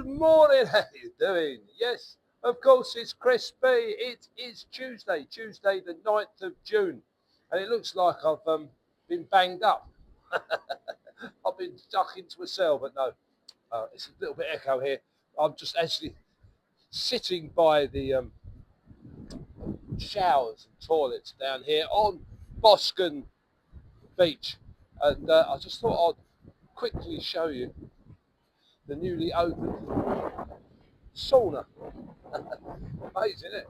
Good morning, how you doing? Yes, of course it's Chris B. It is Tuesday the 9th of June, and it looks like I've been banged up. I've been stuck into a cell, but no, it's a little bit echo here. I'm just actually sitting by the showers and toilets down here on Boscombe Beach, and I just thought I'd quickly show you the newly opened sauna. Amazing, isn't it?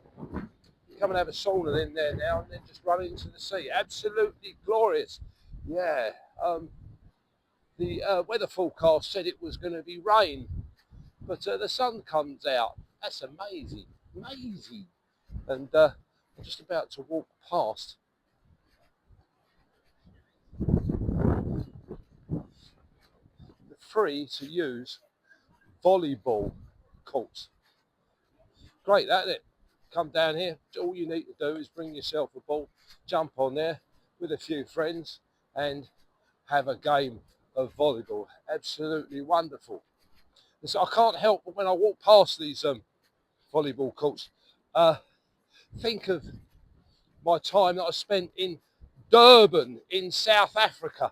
Come and have a sauna in there now and then just run into the sea. Absolutely glorious. Yeah. The weather forecast said it was going to be rain, but the sun comes out. That's amazing. Amazing. And I'm just about to walk past the free to use volleyball courts. Great, that isn't it? Come down here. All you need to do is bring yourself a ball, jump on there with a few friends, and have a game of volleyball. Absolutely wonderful. And so I can't help but when I walk past these volleyball courts, think of my time that I spent in Durban in South Africa.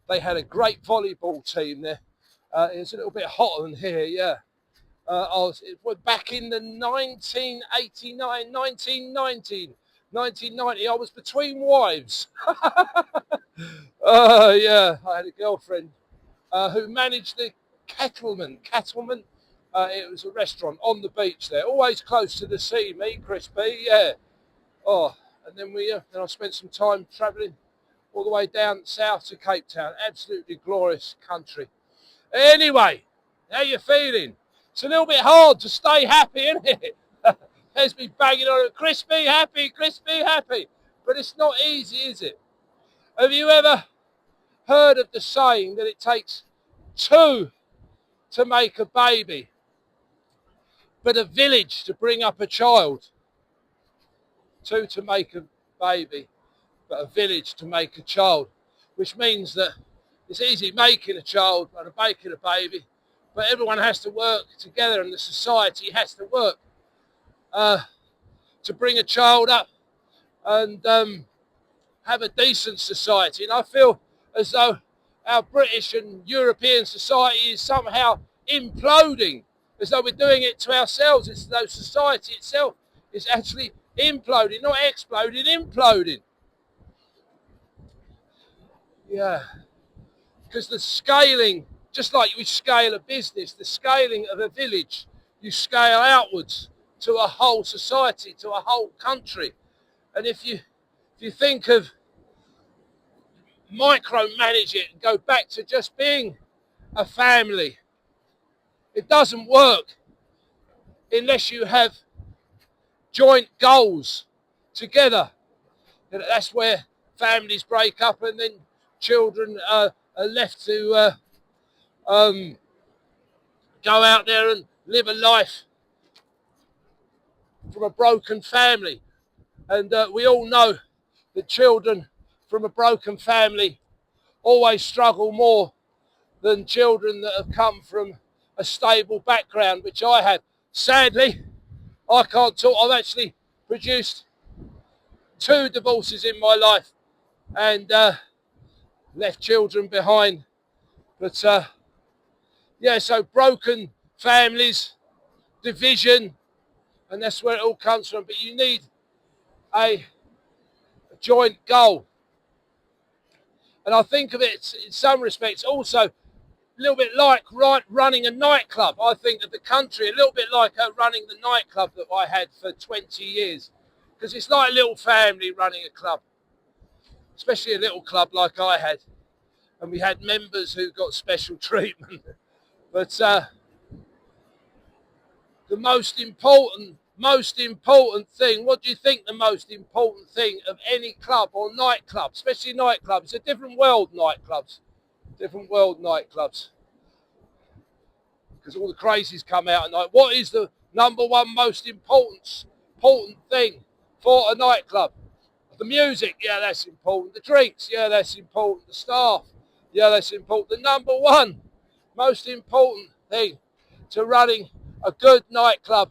They had a great volleyball team there. It's a little bit hotter than here, yeah. It was back in the 1989, 1990. I was between wives. Yeah, I had a girlfriend who managed the Cattleman. It was a restaurant on the beach there, always close to the sea. Me, Chris B, yeah. Oh, and then then I spent some time travelling all the way down south to Cape Town. Absolutely glorious country. Anyway, how you feeling? It's a little bit hard to stay happy, isn't it? There's me banging on it. Chris B happy, Chris B happy. But it's not easy, is it? Have you ever heard of the saying that it takes two to make a baby, but a village to bring up a child? Two to make a baby, but a village to make a child. Which means that it's easy making a child and making a baby, but everyone has to work together and the society has to work to bring a child up and have a decent society. And I feel as though our British and European society is somehow imploding, as though we're doing it to ourselves. It's as though society itself is actually imploding, not exploding, imploding. Yeah, because the scaling, just like you scale a business, the scaling of a village, you scale outwards to a whole society, to a whole country. And if you think of micromanage it and go back to just being a family, it doesn't work unless you have joint goals together. And that's where families break up and then children are left to go out there and live a life from a broken family. And we all know that children from a broken family always struggle more than children that have come from a stable background, which I have. Sadly, I can't talk. I've actually produced 2 divorces in my life and left children behind. But yeah, so broken families, division, and that's where it all comes from. But you need a joint goal. And I think of it in some respects also a little bit like running a nightclub. I think of the country a little bit like running the nightclub that I had for 20 years. Because it's like a little family running a club, especially a little club like I had. And we had members who got special treatment. But the most important thing, what do you think the most important thing of any club or nightclub, especially nightclubs? It's a different world, nightclubs. Different world, nightclubs. Because all the crazies come out at night. What is the number one most important thing for a nightclub? The music, yeah, that's important. The drinks, yeah, that's important. The staff, yeah, that's important. The number one most important thing to running a good nightclub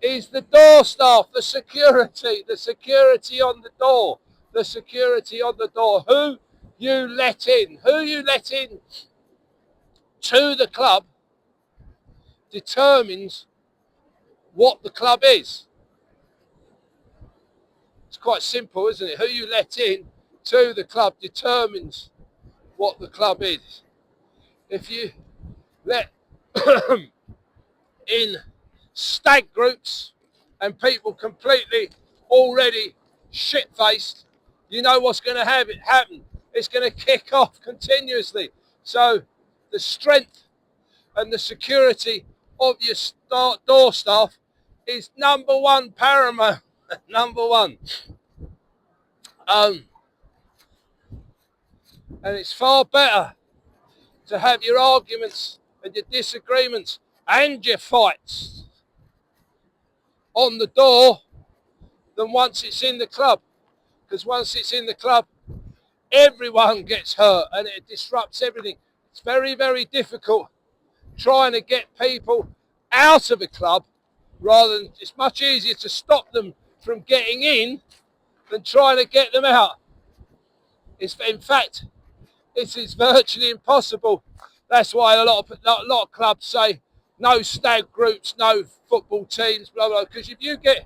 is the door staff, the security on the door, the security on the door. Who you let in to the club determines what the club is. It's quite simple, isn't it? Who you let in to the club determines what the club is. If you let in stag groups and people completely already shit-faced, you know what's going to happen. It's going to kick off continuously. So the strength and the security of your door staff is number one, paramount. Number one. And it's far better to have your arguments and your disagreements and your fights on the door than once it's in the club. Because once it's in the club, everyone gets hurt and it disrupts everything. It's very, very difficult trying to get people out of a club rather than, it's much easier to stop them from getting in than trying to get them out. In fact, it is virtually impossible. That's why a lot of clubs say no stag groups, no football teams, blah, blah, because if you get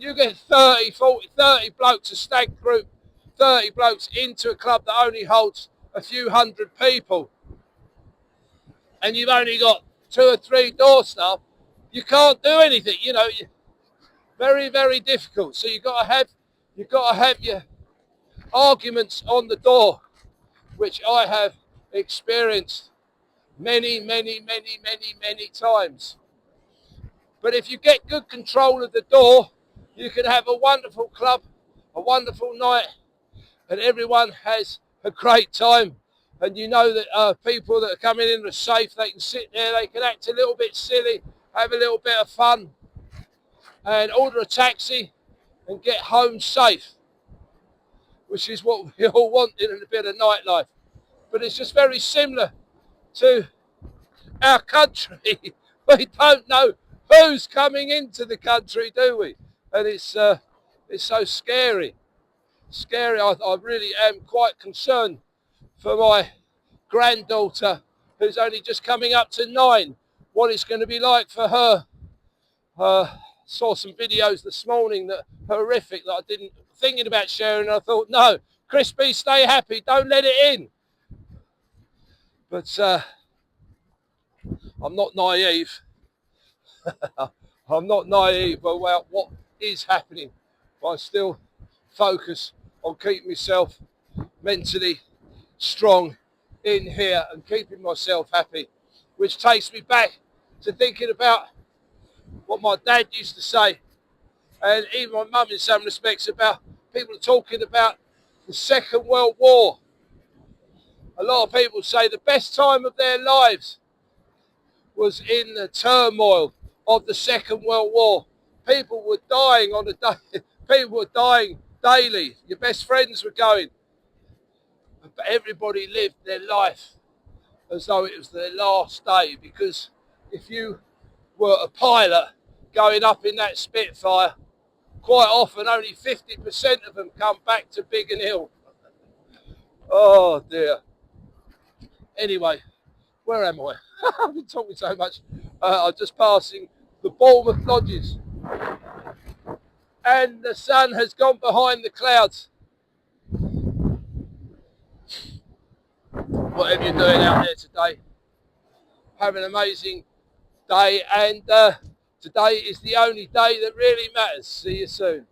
30, 40, 30 blokes, a stag group, 30 blokes into a club that only holds a few hundred people, and you've only got 2 or 3 door staff, you can't do anything. You know, very, very difficult. So you've got to have your arguments on the door, which I have experienced many, many, many, many, many times. But if you get good control of the door, you can have a wonderful club, a wonderful night, and everyone has a great time. And you know that people that are coming in are safe. They can sit there, they can act a little bit silly, have a little bit of fun, and order a taxi and get home safe, which is what we all want in a bit of nightlife. But it's just very similar to our country. We don't know who's coming into the country, do we? And it's so scary. Scary. I really am quite concerned for my granddaughter, who's only just coming up to 9, what it's going to be like for her. Saw some videos this morning that are horrific that I didn't thinking about sharing. I thought, no, Crispy, stay happy, don't let it in. But I'm not naive. I'm not naive about what is happening. But I still focus on keeping myself mentally strong in here and keeping myself happy, which takes me back to thinking about what my dad used to say, and even my mum in some respects, about people talking about the Second World War. A lot of people say the best time of their lives was in the turmoil of the Second World War. People were dying on a day. People were dying daily. Your best friends were going. But everybody lived their life as though it was their last day, because if you were a pilot going up in that Spitfire, quite often only 50% of them come back to Biggin Hill. Oh dear. Anyway, where am I? I've been talking so much. I'm just passing the Bournemouth Lodges, and the sun has gone behind the clouds. Whatever you're doing out there today, have an amazing day, and today is the only day that really matters. See you soon.